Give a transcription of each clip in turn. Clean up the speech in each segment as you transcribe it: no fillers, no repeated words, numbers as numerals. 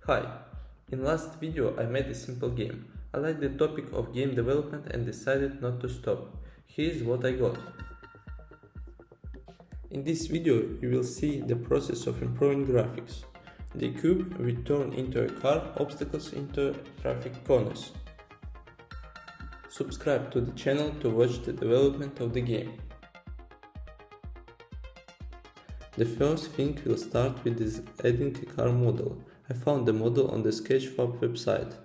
Hi, in last video I made a simple game. I liked the topic of game development and decided not to stop. Here's what I got. In this video you will see the process of improving graphics. The cube we turn into a car, obstacles into traffic cones. Subscribe to the channel to watch the development of the game. The first thing we'll start with is adding a car model. I found the model on the Sketchfab website.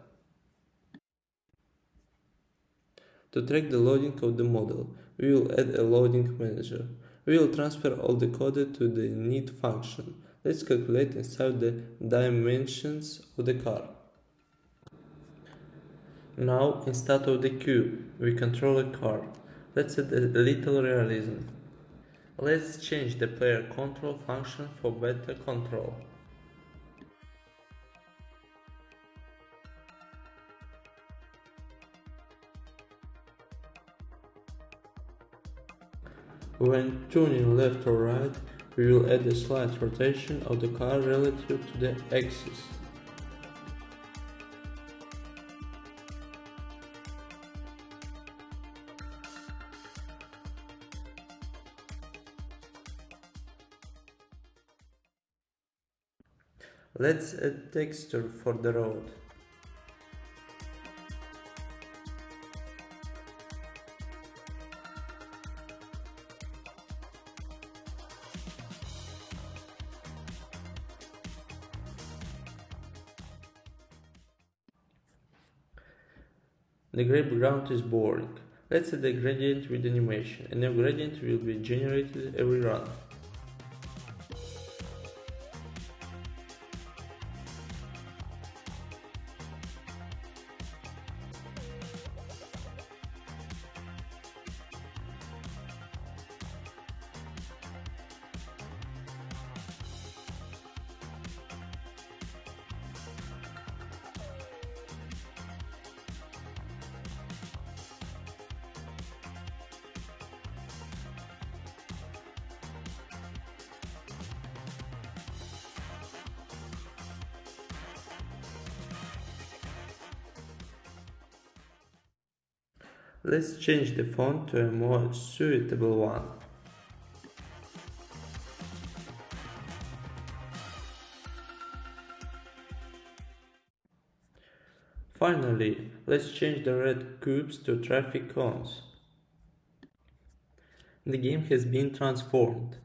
To track the loading of the model, we will add a loading manager. We will transfer all the code to the need function. Let's calculate inside the dimensions of the car. Now, instead of the cube, we control a car. Let's add a little realism. Let's change the player control function for better control. When turning left or right, we will add a slight rotation of the car relative to the axis. Let's add texture for the road. The gray background is boring. Let's add a gradient with animation. A new gradient will be generated every run. Let's change the font to a more suitable one. Finally, let's change the red cubes to traffic cones. The game has been transformed.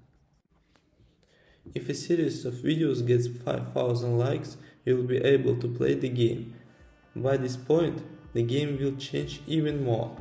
If a series of videos gets 5,000 likes, you will be able to play the game. By this point, the game will change even more.